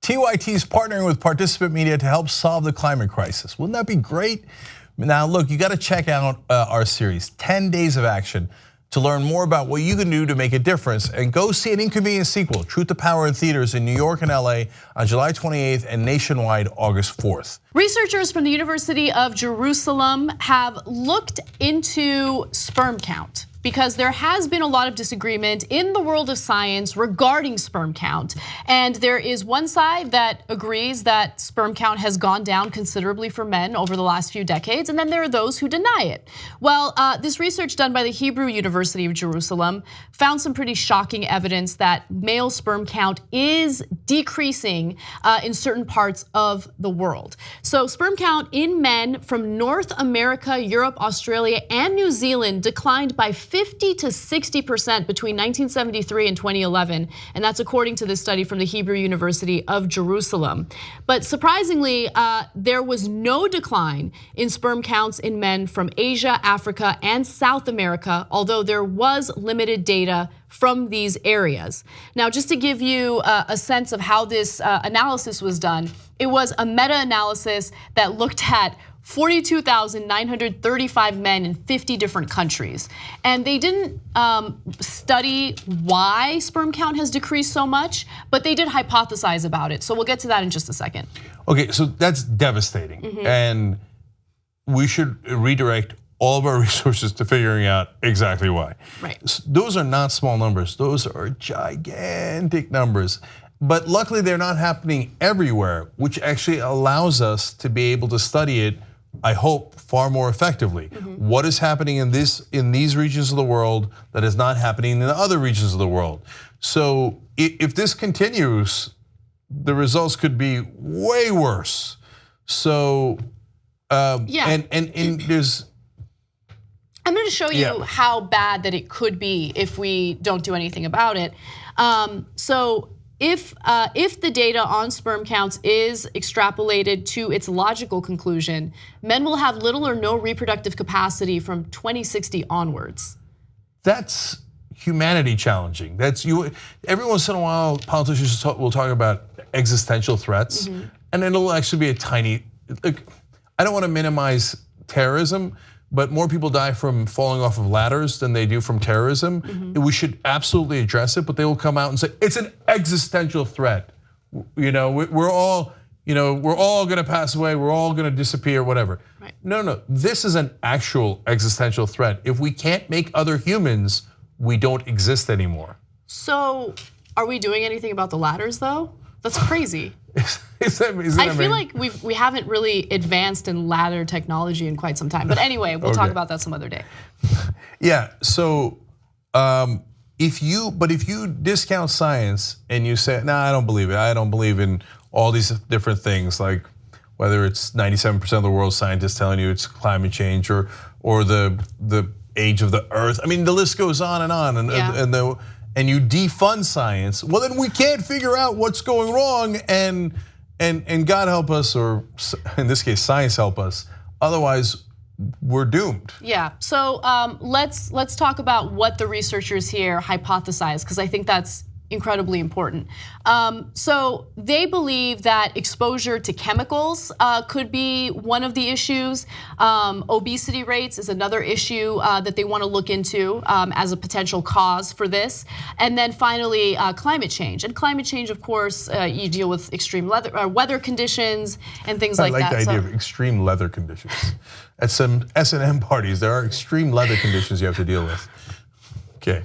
TYT is partnering with participant media to help solve the climate crisis. Wouldn't that be great? Now look, you gotta check out our series, 10 Days of Action, to learn more about what you can do to make a difference. And go see an inconvenient sequel, Truth to Power, in theaters in New York and LA on July 28th and nationwide August 4th. Researchers from the University of Jerusalem have looked into sperm count, because there has been a lot of disagreement in the world of science regarding sperm count. And there is one side that agrees that sperm count has gone down considerably for men over the last few decades, and then there are those who deny it. Well, this research done by the Hebrew University of Jerusalem found some pretty shocking evidence that male sperm count is decreasing in certain parts of the world. So sperm count in men from North America, Europe, Australia, and New Zealand declined by 50 to 60% between 1973 and 2011, and that's according to this study from the Hebrew University of Jerusalem. But surprisingly, there was no decline in sperm counts in men from Asia, Africa, and South America, although there was limited data from these areas. Now, just to give you a sense of how this analysis was done, it was a meta-analysis that looked at 42,935 men in 50 different countries. And they didn't study why sperm count has decreased so much, but they did hypothesize about it. So we'll get to that in just a second. Okay, so that's devastating. And we should redirect all of our resources to figuring out exactly why. Right. Those are not small numbers, those are gigantic numbers. But luckily they're not happening everywhere, which actually allows us to be able to study it, I hope, far more effectively. What is happening in these regions of the world that is not happening in the other regions of the world? So if this continues, the results could be way worse. So and there's, I'm going to show you how bad that it could be if we don't do anything about it. So if the data on sperm counts is extrapolated to its logical conclusion, men will have little or no reproductive capacity from 2060 onwards. That's humanity challenging. That's you. Every once in a while, politicians will talk about existential threats, and it'll actually be a tiny. Look, I don't want to minimize terrorism, but more people die from falling off of ladders than they do from terrorism. We should absolutely address it, but they will come out and say it's an existential threat. We're all going to pass away. We're all going to disappear. Whatever. Right. No. This is an actual existential threat. If we can't make other humans, we don't exist anymore. So, are we doing anything about the ladders, though? That's crazy. I feel like we haven't really advanced in ladder technology in quite some time. But anyway, we'll talk about that some other day. Yeah. So if you discount science and you say, "No, I don't believe it. I don't believe in all these different things," like whether it's 97% of the world's scientists telling you it's climate change or the age of the Earth. I mean, the list goes on, and you defund science, well then we can't figure out what's going wrong, and God help us, or in this case science help us, otherwise we're doomed. Yeah, so let's talk about what the researchers here hypothesize, because I think that's incredibly important. So they believe that exposure to chemicals could be one of the issues. Obesity rates is another issue that they want to look into as a potential cause for this. And then finally, climate change. And climate change, of course, you deal with extreme weather conditions and things like that. I like the idea of extreme leather conditions. At some S&M parties, there are extreme leather conditions you have to deal with. Okay,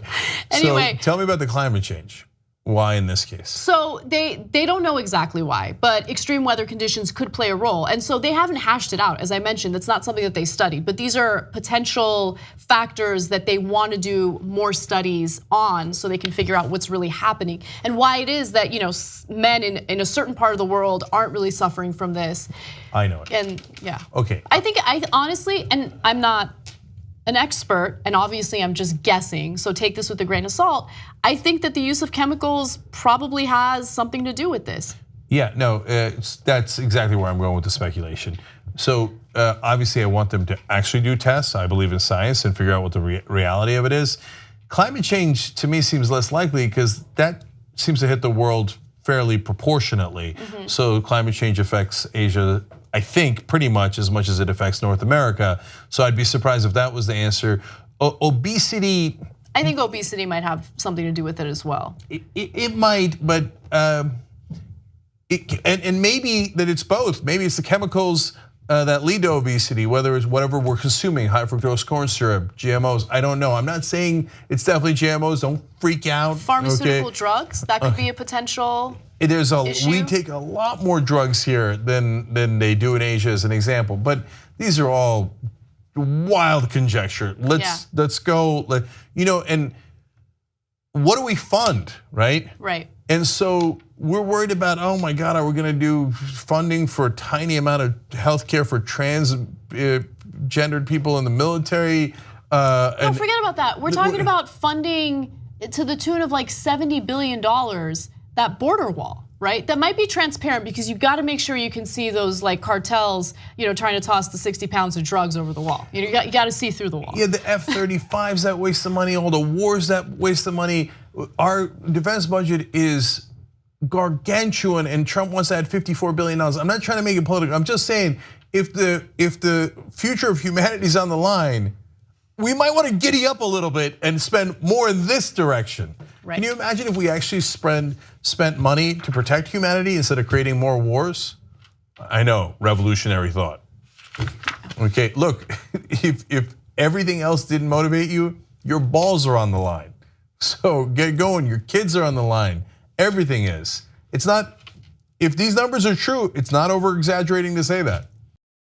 anyway, so tell me about the climate change. Why in this case? So they don't know exactly why, but extreme weather conditions could play a role. And so they haven't hashed it out. As I mentioned, it's not something that they studied, but these are potential factors that they want to do more studies on so they can figure out what's really happening and why it is that men in a certain part of the world aren't really suffering from this. I know it. And yeah. Okay. I honestly, and I'm not an expert, and obviously I'm just guessing, so take this with a grain of salt. I think that the use of chemicals probably has something to do with this. Yeah, no, that's exactly where I'm going with the speculation. So obviously I want them to actually do tests. I believe in science and figure out what the reality of it is. Climate change to me seems less likely because that seems to hit the world fairly proportionately. So climate change affects Asia, I think, pretty much as it affects North America. So I'd be surprised if that was the answer. Obesity. I think obesity might have something to do with it as well. It might, but and maybe that it's both. Maybe it's the chemicals that lead to obesity, whether it's whatever we're consuming, high fructose corn syrup, GMOs. I don't know. I'm not saying it's definitely GMOs. Don't freak out. Pharmaceutical drugs, that could be a potential issue. We take a lot more drugs here than they do in Asia, as an example. But these are all wild conjecture. Let's go. And what do we fund, right? Right. And so we're worried about, oh my God, are we going to do funding for a tiny amount of healthcare for transgendered people in the military? No, forget about that. We're talking about funding to the tune of like $70 billion, that border wall, right? That might be transparent because you've got to make sure you can see those like cartels, trying to toss the 60 pounds of drugs over the wall. You got to see through the wall. Yeah, the F-35s that waste the money, all the wars that waste the money. Our defense budget is gargantuan, and Trump wants to add $54 billion. I'm not trying to make it political. I'm just saying, if the future of humanity is on the line, we might want to giddy up a little bit and spend more in this direction. Right. Can you imagine if we actually spent money to protect humanity instead of creating more wars? I know, revolutionary thought. Okay, look, if everything else didn't motivate you, your balls are on the line. So get going, your kids are on the line. Everything is. It's not, if these numbers are true, it's not over exaggerating to say that.